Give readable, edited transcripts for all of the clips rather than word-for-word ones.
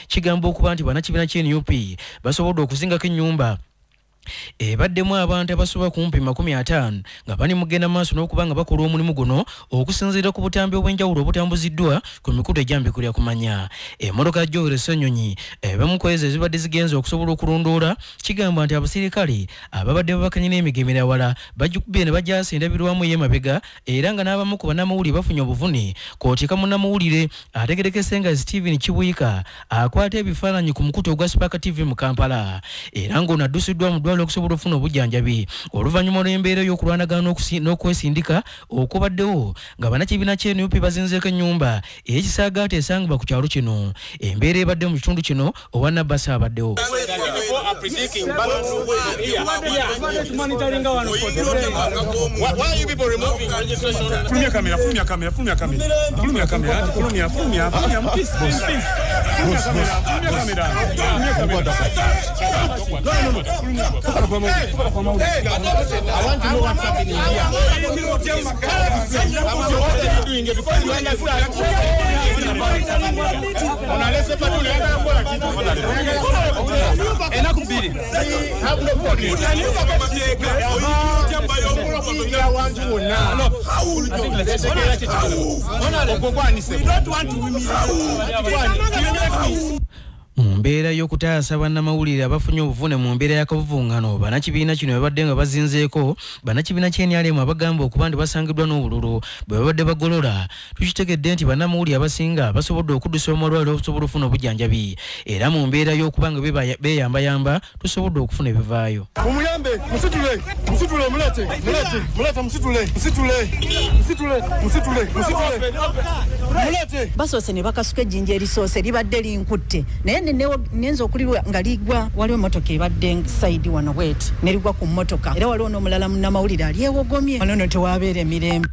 kigamba okuba nti bannakibiina ky'NUP basobodde okuzingako ennyumba baddemu abantu abasoba kumpi 50 nga bali mugenda maaso n'okuba nga bakola omulimu guno okusinziira ku butambi obw'enjawulo obutambuziddwa ku mikutu egyambikulira kumanya. Emmotoka Joel Ssenyonyi ebimu ku ezo ezibadde zigenza okusobola okulondoola kigamba nti abasirikale ababadde babakanye n'emigemera wala bagikubye ne bajasa endabirwamu y'emabega era nga n'abamu ku bannamawulire bafunye obuvune kootika munnamawulire ategerekese nga Stephen Kibuyika akwata ebifaananyi ku mukutu ogwa Spark TV mu Kampala era ng'ono addusiddwa mu ddwaliro okusobola okufuna obujjanjabi oluvannyuma lw'embeera y'okulwanagana n'okwesindika okubaddewo nga bannakibiina ky'NUP bazinzeeko ennyumba ey'ekisaagaate esangibwa ku kyalo kino. Embeera ebadde mu kitundu kino owa Nabasa abaddewo. I want to know what's happening here. What are you doing? Because you understand. Mbeera y'okutaasa bannamawulire abafunye obuvune mu mbeera y'akavuvuŋŋano bannakibiina kino babadde nga bazinzeeko bannakibiina ky'NRM abagamba okuba nti basangiddwa n'obululu bwe babadde bagolola. Tukitegedde nti bannamawulire abasinga basobodde okuddusa omalwaliro okusobola okufuna obujjanjabi era mu mbeera y'okuba nga beeyambayamba tusobodde okufuna ebivaayo. Mumuyambe musitule mulete mulete basoose ne bakasuka ejjinja erisoose libadde linkutte naye nenza okulirwa nga ligwa waliwo emmotoka ebadde saidi wano bweti nerigwa ku mmotoka era waliwo n'omulala munnamawulire alyewogomye wanono tewabeera emirembe.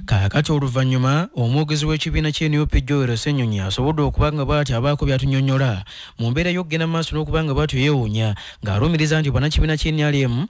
Kaakati oluvannyuma omwogezi w'ekibiina ky'NUP Joel Ssenyonyi asobodde okuba nga bw'ati abaako byatunyonnyola mu mbeera y'okugenda maaso n'okuba nga bw'atyo yeewuunya ng'alumiriza nti bannakibiina ky'NRM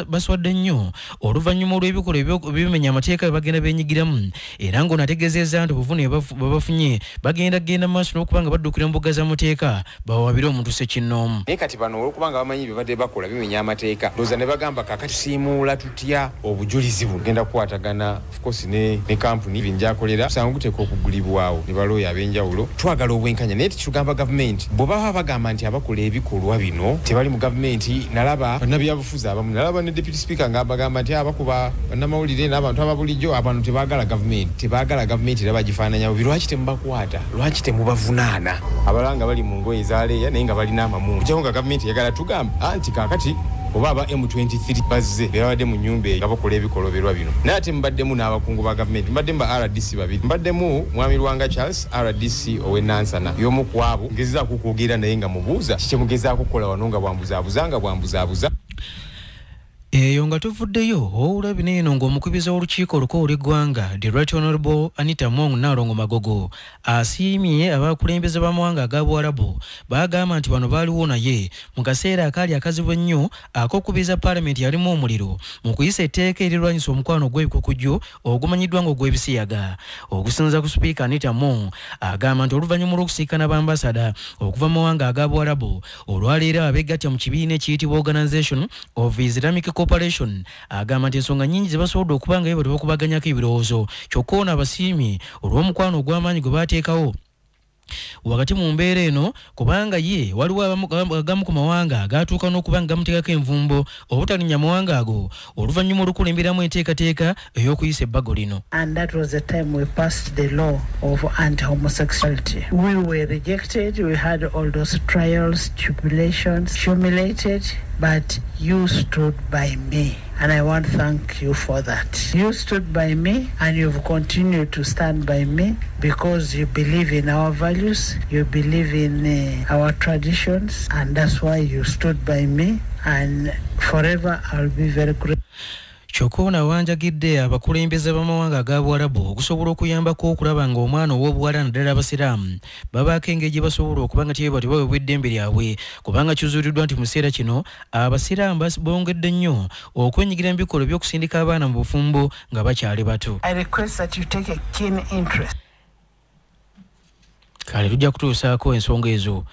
baswadde nnyo oluvannyuma olw'ebikolwa ebimenya amateeka bye bagenda beenyigiramu era ng'ono ategeezezza nti obuvune bwe bafunye bagenda maaso n'okuba nga baddukira mu mbuga z'amateeka bawabire omuntu Ssekinnoomu. Naye kati bano olw'okuba nga bamanyi bye badde bakola bimenya amateeka ndowooza ne bagamba kaakati tusiimuula tutya obujulizi bugenda kukwataga of course ne company binjakolera kusanga kuteeka okugulibwawo ne balooya ab'enjawulo twagala obwenkanya naye tekigamba gavumenti bwe baba bagamba nti abakola ebikolwa bino tebali mu gavumenti. Nalaba bannabyabufuzi abamu nalaba ne deputy speaker ng'abagamba nti abakuba bannamawulire n'abantu ababulijjo abantu tebaagala gavumenti era bagifaananya bubi. Lwaki temubakwata? Lwaki temubavunaana? Abalala nga bali mu ngoye zaaleeya naye nga balina amamundu kyako nga gavumenti yagala tugamba anti kaakati oba aba M23 bazze babadde mu nnyumba eyo bakola ebikoloberwa bino naye ate mbaddemu n'abakungu ba gavumenti mbaddemu ba RDC babiri mbaddemu mwami Lwanga Charles RDC ow'Enansana y'omu ku abo ngezezaako okwogera naye nga mubuuza kiki mugezaako okukola wano nga bwambuzaabuza. Eyo nga tuvuddeyo owula bineeno ng'omukubiza w'olukiiko olukulu lw'eggwanga The Right Honorable Anita Mong Nalongo Magogo asiimye abakulembeze b'amawanga aga Buwarabu bagamba nti bano baaliwo naye mu kaseera akaali akazibu ennyo ak'okubiza paalamenti yalimu omuliro mu kuyisa etteeka erirwanyisa omukwano gw'ebikukujju ogumanyiddwa ng'ogw'ebisiyaga. Okusinza ku Sipiika Anita Mong agamba nti oluvannyuma lw'okusiikana b'ambasada okuva mu mawanga aga Buwarabu olwaleero abeegatta mu kibiina ekiyitibwa Organization of Islamic Cooperation agamba nti ensonga nnyingi ze basobodde okuba nga bwe bakubaganyako ebirowoozo kyokka ono abasiimye olw'omukwano ogw'amaanyi gwe baateekawo wakati mu mbeera eno kubanga ye waliwo agamu ku mawanga agatuuka n'okuba nga gamuteekako envumbo obutalinnya mawanga ago oluvannyuma olukulemberamu enteekateeka ey'okuyisa ebbago lino. And that was the time we passed the law of anti-homosexuality. We were rejected, we had all those trials, tribulations, humiliated, but you stood by me. And I want to thank you for that. You stood by me and you've continued to stand by me because you believe in our values, you believe in our traditions, and that's why you stood by me, and forever I'll be very grateful. Kyokona wanjagidde abakulembeze b'amawanga aga Buwarabu okusobola okuyambako okulaba nga omwana ow'obuwala naddala abasiraamu babaako engeri gye basobola okuba nga tebati baweebwa eddembe lyabwe kubanga kizuuliddwa nti mu kiseera kino abasiraamu bongedde nnyo okwenyigira mu bikolwa by'okusindika abaana mu bufumbo nga bakyali bato. I request that you take a keen interest kale tujja kutuusaako ensonga ezo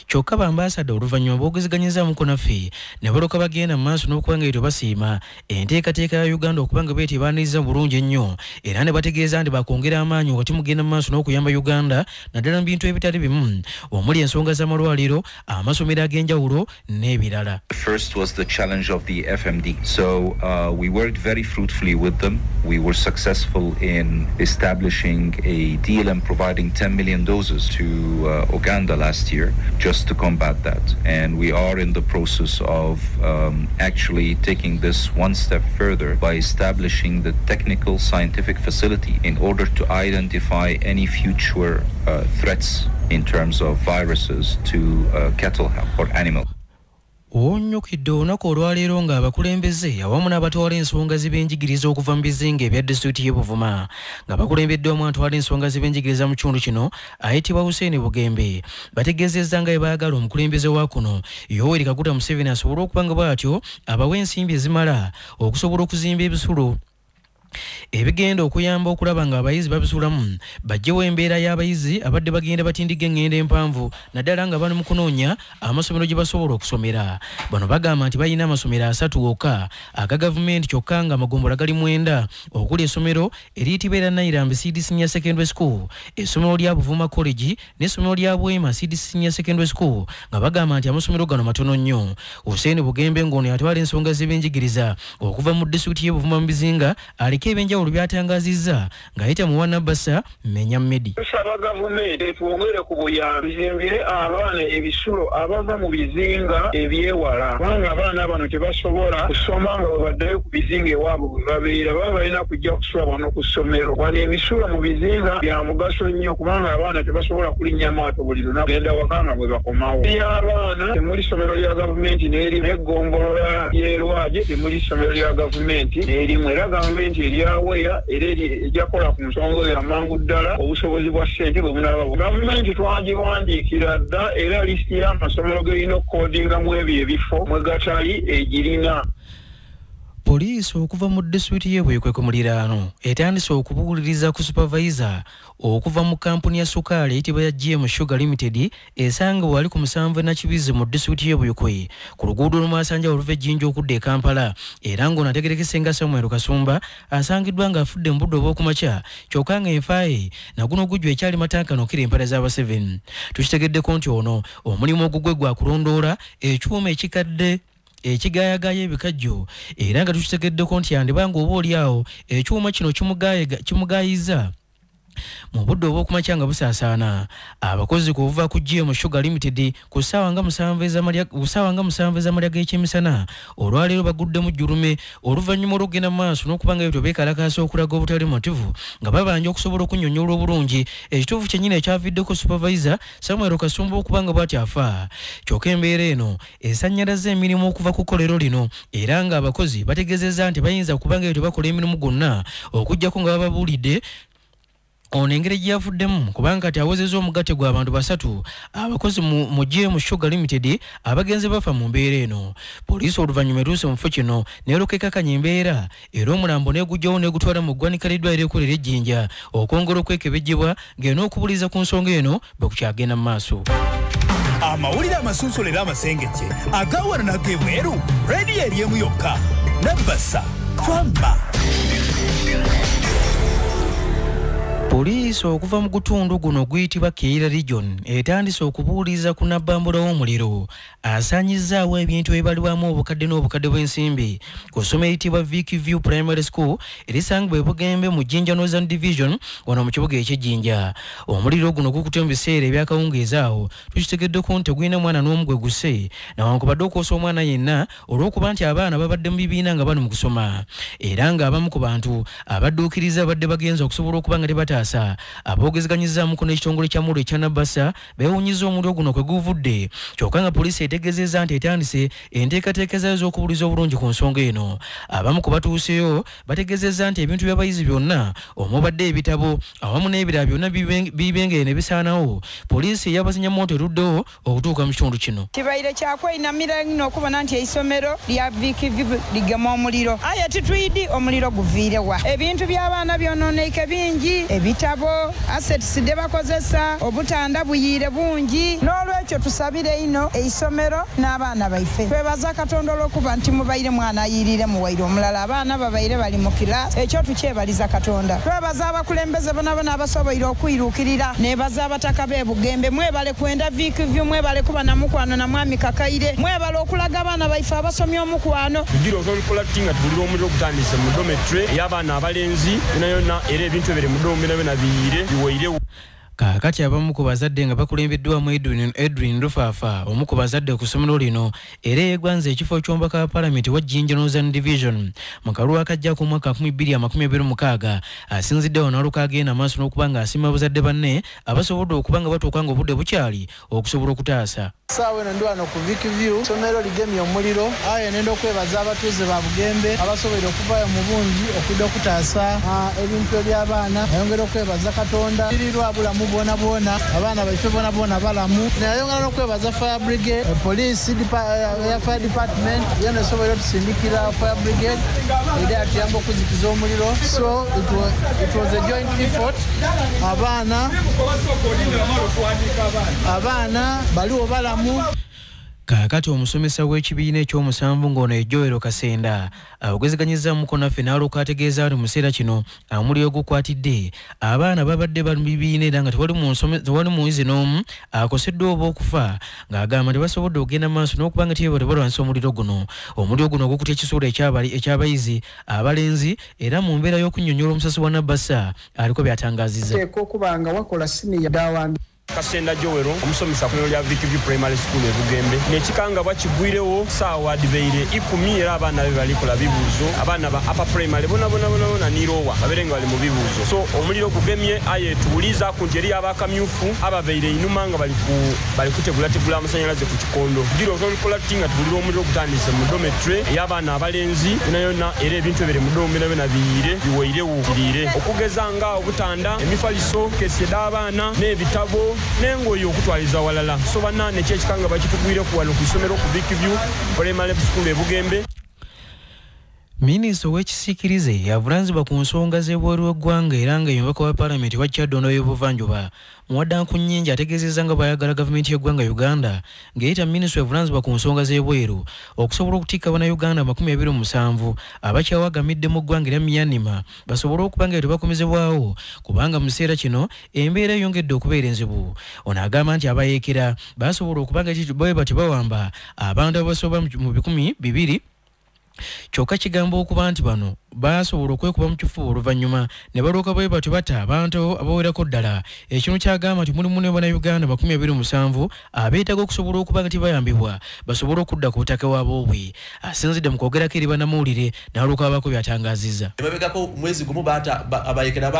kyokka bambasada oluvannyuma boogezeganyizaamuko naffe ne baloka bagenda mu maaso n'okuba nga etyo basiima enteekateeka ya Uganda okuba nga beeteebaaniriza bulungi ennyo era ne bategeeza nti bakwongera amaanyi wakati mugenda mu maaso n'okuyamba Uganda naddala mu bintu ebitali bimu omuli ensonga z'amalwaliro amasomero ag'enjawulo n'ebirala. First was the challenge of the FMD. So we worked very fruitfully with them. We were successful in establishing a deal and providing 10 million doses to Uganda last year just to combat that. And we are in the process of actually taking this one step further by establishing the technical scientific facility in order to identify any future threats in terms of viruses to cattle or animal. Onyukidde olunaku olwaleero ng'abakulembeze awamu n'abatwala ensonga z'ebyenjigiriza okuva mu bizinga ebya disitulikiti y'e Buvuma nga bakulembeddwamu atwala ensonga z'ebyenjigiriza mu kitundu kino ayitibwa Hussein Bugembe bategeezezza nga bwe baagala omukulembeze wa kuno Yoweri Kaguta Museveni asobole okuba nga bw'atyo abawa ensimbi ezimala okusobola okuzimba ebisulo ebigenda okuyamba okulaba nga abayizi babisulamu bajjewo embeera y'abayizi abadde bagenda batindiga engendo empanvu naddala nga bali mu kunoonya amasomero gye basobola okusomera. Bano bagamba nti balina amasomero 3 gokka aga gavumenti kyokka nga amagombola gali 9 okuli essomero eriyitibwa Nairambi CD Senior Secondary School, essomero lya Buvuma College n'essomero lya Bwema CD Senior Secondary School nga bagamba nti amasomero gano matono nnyo. Hussein Bugembe ng'ono yatwala ensonga z'ebyenjigiriza okuva mu disitulikiti y'e Buvuma mu bizinga aliko ebyenjawulo byatangazizza ng'ayita mu Wanabasa Menya Medi. Tusaba gavumenti twongere ku buyambi zimbire abaana ebisulo abava mu bizinga ebyewala kubanga abaana bano tebasobola kusoma nga babaddeyo ku bizinga ewaabwe bwe babeera baba balina kujja kusula wano ku ssomero. Wano ebisulo mu bizinga bya mugaso nnyo kubanga abaana tebasobola kulinnya maato buli lunaku genda wakanga bwe bakomawo. Abaana temuli ssomero lya gavumenti n'erimu eggombolola y'Erwaje temuli ssomero lya gavumenti n'erimu era gavumenti eryaweya era ejakola ku nsonga y'amangu ddala obusobozi bwa ssente bwe bunaba. Gavumenti twagiwandiikira dda era lisiti y'amasomero gerina okukodingamu ebyo ebifo mwe gatali egirina. Poliisi okuva mu disitulikiti y'e Bwekwe ku muliraano etandise okubuuliriza ku supervisor okuva mu kampuni ya sukaali eyitibwa ya GM Sugar Limited esanga wali ku 7 na Kibizi mu disitulikiti y'e Bwekwe ku luguudo olw'Masanja oluva e Jinja okudda e Kampala era ng'ono ategerekese nga Samuel Kasumba asangiddwa ng'afudde mu budde obw'okumakya kyokka nga enfaaye naguno gujjo ekyali matankano okira empale z'aba 7. Tukitegeddeko nti ono omulimu ogugwe gwa kulondoola ekyuma ekikadde ekigayagaya ebikajjo era nga tukitegeddeko nti yandibanga oba oliawo ekyuma kino kimugayiza mu budde obw'okumakya nga busaasaana. Abakozi kuva ku GM Sugar Limited ku ssaawa nga 7 ez'amalya g'ekyemisana olwaleero baguddemu jjulume oluvannyuma olw'okugenda mu maaso n'okuba nga ebyo beekalakaasa okulaga obutali mativu nga babanja okusobola okunnyonnyola obulungi ekituufu kyennyini ekyaviddeko supervisor Samuel Kasumba okuba nga bw'ati afa. Kyokka embeera eno esannyalaza emirimu okuva ku kkolero lino era ng'abakozi bategeezezza nti bayinza okuba nga ebyo bakola emirimu gonna okuggyako nga bababuulidde ono engeri gye yavuddemu kubanga kati awezezza omugatte gw'abantu 3 abakozi mu GM Sugar Limited abagenze bafa mu mbeera eno. Poliisi oluvannyuma etuuse mu kifo kino n'erokekakanya embeera era omulambo n'egujjawo n'egutwala mu ggwanika ly'eddwaliro ekkolera e Jinja okwongera okwekebejjebwa ng'erina okubuliza ku nsonga eno bwe kukyagenda mu maaso. Amawulire amasunsule era amasengejje agawana n'ag'ebweru rediyo ery'emu yokka Nabasa Twamba. Poliisi okuva mu gutundu guno guyitibwa Keira Region etandise okubuuliza ku nabbambula w'omuliro asaanyizzaawo ebintu ebibaliwamu obukadde n'obukadde bw'ensimbi ku ssomero eriyitibwa Vicky View Primary School erisangibwa e Bugembe mu Jinja Northern Division wano mu kibuga eky'Ejjinja. Omuliro guno gukute mu biseera ebyakawungeezi awo tukitegeddeko nti tegulina mwana n'omu gwe gusse newankubadde okwosa omwana yenna olw'okuba nti abaana babadde mu bibiina nga bali mu kusoma era ng'abamu ku bantu abadduukiriza badde bagenza okusobola okuba nga tebataasa. Aboogezeganyizaamuko n'ekitongole kya Mulu ekya Nabasa beewunyizza omuliro guno kwe guvudde kyokka nga poliisi etegeezezza nti etandise enteekateeka zaayo z'okubuliza obulungi ku nsonga eno. Abamu ku batuuseyo bategeezezza nti ebintu by'abayizi byonna omubadde ebitabo awamu n'ebirala byonna bibengere ne bisaanawo poliisi eyabazinya moto eruddewo okutuuka mu kitundu kino. Kibaire kyakweinamira nnyo okubona nti eisomero lya Vicky ligema omuliro aye titwidi omuliro guviirewa ebintu by'abaana byonooneike bingi ebitabo assets de bakozesa obutanda buyire bungi n'olwekyo tusabire ino eisomero n'abaana baife twebaza Katonda olw'okuba nti mubaire mwana ayirire muwaire omulala abaana babaire bali mu class ekyo tukyebaliza Katonda twebaza abakulembeze bonabona abasoboire okwiruukirira nebaza abataka b'ebugembe mwebale kwenda vikivyu mwebale kuba na mukwano na mwami Kakaire mwebale okulaga abaana baife abasomye omukwano tugira okukola tinga tubulira omuliro okutandisa mu dormitory y'abaana abalenzi yonna era ebintu ebiri mu dormitory byonna biyire biwaire. Kakati abamu ku bazadde nga bakulembeddwamu Edwin Rufafa omu ku bazadde ku ssomero lino era yeegwanze ekifo ky'omubaka wa Parliament wa Jinja Northern Division mu kalulu akajja ku mwaka 2026 asinziddewo n'oluka agenda maaso n'okuba nga asima abazadde banne abasobodde okuba nga batuuka nga obudde bukyali okusobola okutaasa. Saawa eno ndi wano ku Vikiview ssomero ligemye omuliro aye nenda okwebaza abatuuze ba Bugembe abasoboire okuvaayo mu bungi okudda okutaasa ebintu eby'abaana ayongera okwebaza Katonda lirirwa bulamu bona abaana baife bona balamu nayongera n'okwebaza fire brigade police fire department yona esoboire otusindikira fire brigade era atuyamba okuzikiza omuliro so it was a joint effort. abaana baliwo balamu. Kakati omusomesa w'ekibiina ekyomusanvu ng'ono Joel Kasenda awogezeganyizza mukono naffe n'alyoka ategeeza nti mu kiseera kino omuliro gukwatidde abaana babadde bali mu bibiina era nga tewali muyizi n'omu akoseddwa oba okufa ng'agamba tebasobodde okugenda maaso n'okuba nga tebalwanisa omuliro guno. Omuliro guno gukutya ekisuula eky'abayizi abalenzi era mu mbeera y'okunnyonnyola omusasi wa Nabasa aliko by'atangazizza. Teeka okuba nga wakola siniya dawandi Kasenda Joel omusomesa ku lya Vikiview Primary School e Bugembe nekikanga bakigwirewo saawa dibeire 10 era abaana be balikola bibuuzo abaana ba upper primary bona nirowa baberenga bali mu bibuuzo so omuliro gugemye aye tuuliza ku njeri abakamyufu ababeire inuma nga bali kutegula amasanyalaze ku kikondo diro olikola tinga tubulira omuliro gutandise mu dormitory y'abaana abalenzi yonna era ebintu ebiri mu dormitory biyire biwaire wubirire okugeza nga obutanda emifaliso kesi y'abaana n'ebitabo nengoyo okutwaliza walala so banane kyekikanga bakitugwire ku wano ku isomero ku Vikiview Primary School e Bugembe. Minisita w'ekisiikirize yavunaanyizibwa ku nsonga z'ebweru w'eggwanga era nga omubaka wa Parliament wa Kyaddondo y'Obuvanjuba Muwaddanku Nnyingi ategeezezza nga bw'ayagala gavumenti y'eggwanga Uganda ng'eyita minisita yavunaanyizibwa ku nsonga z'ebweru okusobola okutikka Bannayuganda 27 abakyawagamidde mu ggwanga erya Myanmar basobole okuba nga tebakomezebwawo kubanga mu kiseera kino embeera eyongedde okubeera enzibu. Ono agamba nti abayeekera basobola okuba nga tebawamba abantu abasoba mu 200 kyokka kigamba okuba nti bano basobola okwekuba mu kifuba oluvannyuma ne balooka bwe batyo bata abantu abawerako ddala. Ekino kyagamba nti mulimu ne Bannayuganda 27 abeetaaga okusobola okuba nga tibayambibwa basobole okudda ku butaka bwabwe. Asinzidde mu kwogerako eri bannamawulire n'alooka abaako by'atangaazizza. Babegako mwezi gumu abayekera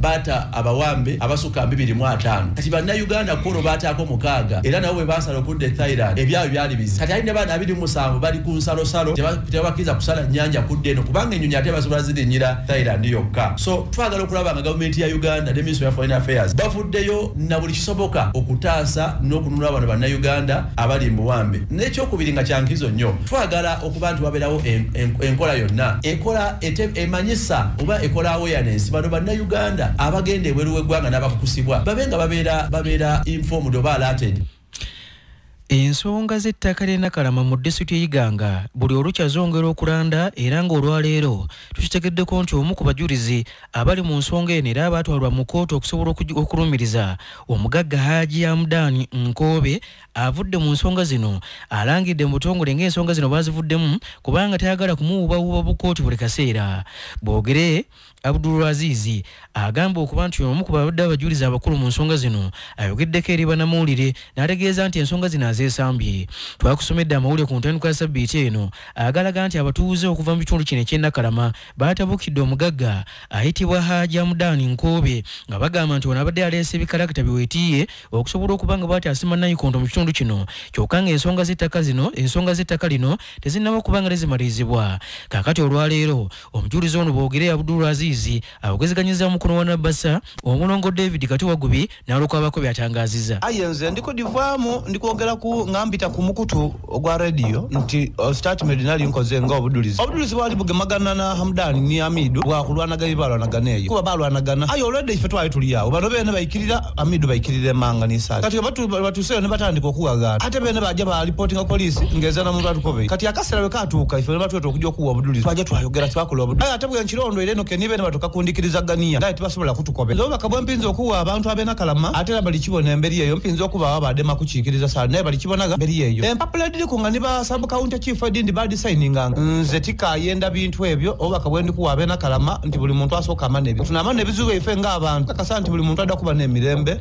baata abawambe abasuka 205 kati Bannayuganda kuno baataako 6 era nabo bwe basala okudda Thailand ebyabwe byali bizi kati alina baana 27 bali ku nsalosalo tebakiza kusala nnyanja kudde eno kubanga ennyonyi ate basobola zirinnyira Thailand yokka. So twagala okulaba nga gavumenti ya Uganda ne Ministry of Foreign Affairs bafuddeyo na buli kisoboka okutaasa n'okununula bano Bannayuganda abali mu buwambe. N'ekyokubiri nga kyankizo nnyo twagala okuba nti wabeerawo enkola yonna ekola emanyisa oba ekola awareness bano Bannayuganda abagenda ebweru w'eggwanga n'abakukusibwa babenga babeera informed oba alerted. Ensonga z'ettaka ly'e Nakalama mu disitulikiti y'Iganga buli olukya zongera okulanda era ng'olwaleero tukitegeddeko nti omu ku bajulizi abali mu nsonga eno era abaatwalwa mu kkooti okusobola okulumiriza omugagga Haji Hamdan Nkoobe avudde mu nsonga zino alangidde mu butongole ng'ensonga zino bazivuddemu kubanga tayagala kumuwuubawuuba bukooti buli kaseera. Boogere Abdul Azizi agamba okuba nti omu ku babadde abajulizi abakulu mu nsonga zino ayogeddeko eri bannamawulire n'ategeeza nti ensonga zino azeesambye. Twakusomedde amawulire ku ntandikwa ya Ssabbiiti eno agalaga nti abatuuze okuva mu kitundu kino eky'e Nakalama baatabukidde omugagga ayitibwa Haji Hamdan Nkoobe nga bagamba nti ono abadde aleese ebikalakita biweetiye okusobola okuba nga bw'ati asima nnayikondo mu kitundu kino kyokka nga ensonga z'ettaka lino tezinnaba kuba nga zimalirizibwa. Kaakati olwaleero omujulizi ono Boogere Abdul Azizi awogezeganyizza mukono wa Nabasa omulongo David Katiwagubi n'alooka abaako by'atangaazizza. Nze ndiko divaamu ndikwogera ku ngambita ku mukutu ogwa radio nti statement nali nkoze nga obudulizi bwali bugemagana na Hamdani ni Amidu bwa kulwanaga ibalwanaga eyo kuba balwanagana ayo already ife twali tuli awo bano bene bayikirira Amidu bayikirire manga ni sala kati batu seyo ne batandika okuwagana ate bene baje ba reporting police ngeza na muntu atukobe kati akasera we katuuka ife batu okujja okuwa obudulizi twaje twayogera twakola obudulizi ate bwe nchirondo ile no kenibe ne batoka kundikirizagania ndai tibasobola kutukobe zo bakabwa mpinzo okuwa abantu abena kalama ate bali kibona emberi eyo mpinzo okuba abadema kuchikiriza sala ne bali kibonaga emberi eyo empapula dili kunganiba sub county chief edindi bad signing nze tikayenda bintu ebyo obakabwe ndi kuwa abena kalama nti buli muntu asoka amane ebyo tunamane ebizuwe ife nga abantu kakasa nti buli muntu adakuba n'emirembe.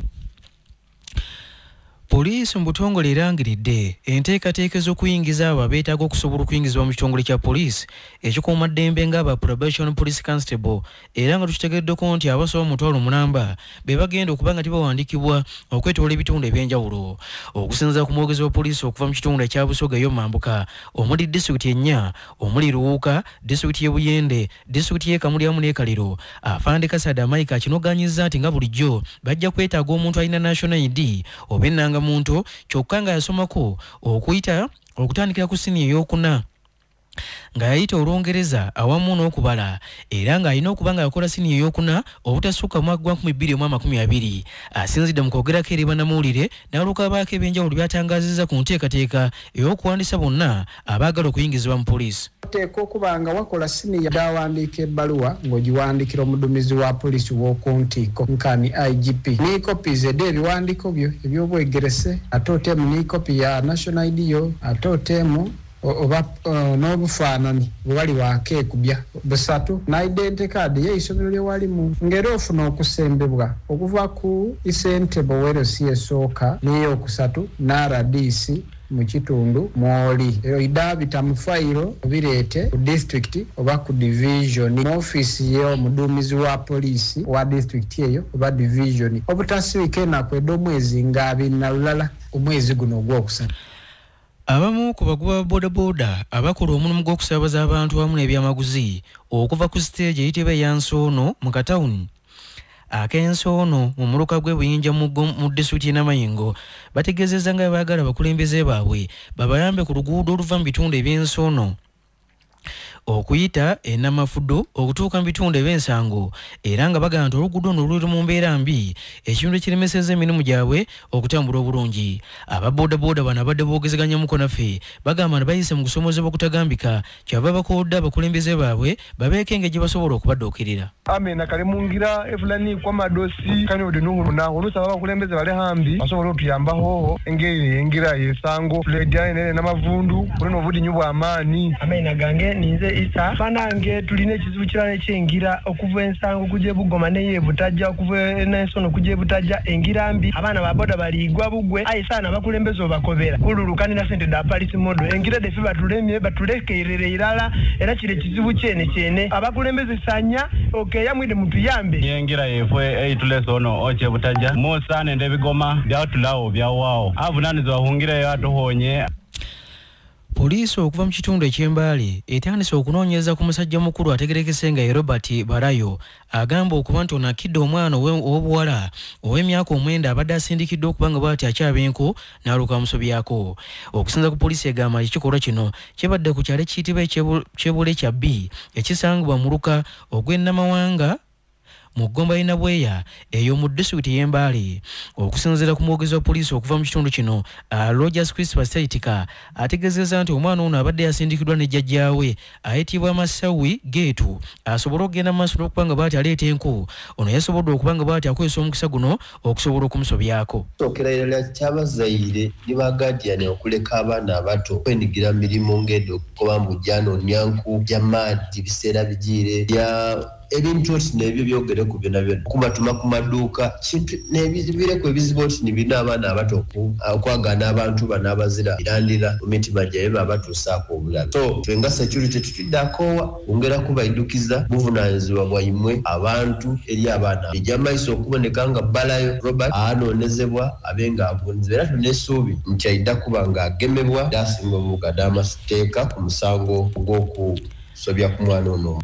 Poliisi mbutongole erangiridde enteekateeka z'okuyingiza abo abeetaaga okusobola okuyingizibwa mu kitongole kya poliisi ekikuumaddembe ng'aba probation police constable era nga tukitegeddeko nti abasoba mu mutwalo mulamba be bagenda okuba nga tibawandiikibwa okwetoola ebitundu ebyenjawulo okusinziira ku mwogezi wa poliisi okuva mu kitundu ekya Busoga eyo Mambuka omuli disitulikiti ennya omuli Luwuka disitulikiti y'e Buyende disitulikiti y'e Kamulyamu n'e Kaliro Afande Kasada Mike akinoganyizza nti nga bulijjo bajja kwetaaga omuntu alina national ID oba ennanga muntu kyokka nga yasomako okutandikira ku siniya ey'okuna nga yayita Olungereza awamu n'okubala era nga alina okuba nga yakola siniya ey'okuna obutasukka mu 2020 asinzidde mu kwogerako eri bannamawulire n'alukabaako ebyenjawulo byatangazizza ku nteekateeka ey'okuwandiisa bonna abaagala okuyingizibwa mu poliisi teeka okuba nga wakola siniya dawandiika ebbaluwa ng'ogiwandikira omuduumizi wa poliisi w'okuntiiko nkani IGP ni copies edde ebiwandiiko byo ebyobwegerese ate oteemu ni copy ya national ID yo ate oteemu oba n'obufaananyi bwe bali wakeekubya busatu na identity card y'eisomero lye walimu ng'era ofuna okusembebwa okuva ku isentebe werosi esooka n'ey'okusatu n'RDC mu kitundu mwoli ero idabita mu fayiro bireete ku district oba ku division n'ofiisi y'omuduumizi wa poliisi wa district eyo oba division obutasiwika enaku ed'omwezi ng'abiri na lulala omwezi guno ogwokusatu. Abamu ku bagoba bodaboda abakola omulimu gw'okusaabaza abantu wamu n'ebyamaguzi okuva ku stage eyitibwa Yansoono mu katawuni ak'Ensoono mu muluka gw'ebuyinja mu disitulikiti y'Namayingo bategeezezza nga baagala abakulembeze baabwe babayambe ku luguudo oluva mu bitundu eby'Ensoono okuyita Namafudo okutuuka mu bitundu eby'Ensango era nga bagamba nti oluguudo ono luli mu mbeera mbi ekintu ekiremesezza emirimu gyabwe okutambula obulungi. Ababoodabooda bano abadde boogezeganyaamuko naffe bagamba nti bayise mu kusomozebwa okutagambika kyava bakoodde abakulembeze baabwe babeeko engeri gye basobola okubadduukirira. Amena kale mungira efulani kwa madosi kani odinuhulu na olusa abakulembeze bale hambi basobola otuyambaho engeri engira yesango ledia nene n'amavundu bulino obudi nyubwa amaani. Amena gange ninze isa fanange tuline ekizibu kirala ekyengira okuva Ensango kujja Bugoma neye Butajja okuva Ensoono kujja Butajja engira mbi abaana baboda baligwa bugwe ayi sana abakulembeze obakobera kululukani na sente da police model engira defe batulemye batulekerere irala era kire kizibu kyene abakulembeze sanya yamwide muntu yambe yengira yefwe eitulesono oche Butajja Musane ndebigoma byatulawo byawao avunanizo bahungira yatohonye. Poliisi okuva mu kitundu eky'Embaale etandise okunoonyeza ku musajja mukulu ategerekese nga Robert Barayo agamba okuba nti ono akidde omwana ow'obuwala ow'emyaka 9 abadde asindikiddwa okuba nga bw'ati akyabenko n'aluka musobyako. Okusinza ku poliisi egamba ekikolwa kino kibadde ku kyalo ekiyitibwa Kyebule kya B ekisangibwa mu luka ogw'Ennamawanga mu Gomba Inabweya eyo mu disitulikiti y'Embaale. Okusinziira ku mwogezi wa poliisi okuva mu kitundu kino Rogers Christopher Saitika ategeezezza nti omwana ono abadde yasindikiddwa ne jjajjaawe ayitibwa Masawi Geetu asobola okugenda mu maaso n'okuba nga bw'ati aleeta enku ono yasobodde okuba nga bw'ati akozesa omukisa guno okusobola okumusobyako. Sokerera ky'abazaire ne bagadyani okuleka abaana abato okwenyigira mirimu ng'edda okukoba mu jjano nyanku gy'amaadi biseera bigiire bya ebintu oti nebyo byogere ku byonna byonna kubatuma ku maduuka kintu nebireko ebizibu oti nibina abaana abato okwagana abantu bano abazira irandira mu mitima gyabwe babatuusaako obulabe. So twenga security tutiddakowa ongera kubayidukiza buvunaanyizibwa bwaimwe abantu eri abaana ejyamaiso okuboneka nga Balayo Robert anoonezebwa abe nga avunzibwa era tunesuubi nti ayidda kuba nga agemebwa dasinga omubuga damasiteeka ku musango gw'okusobya ku mwana ono.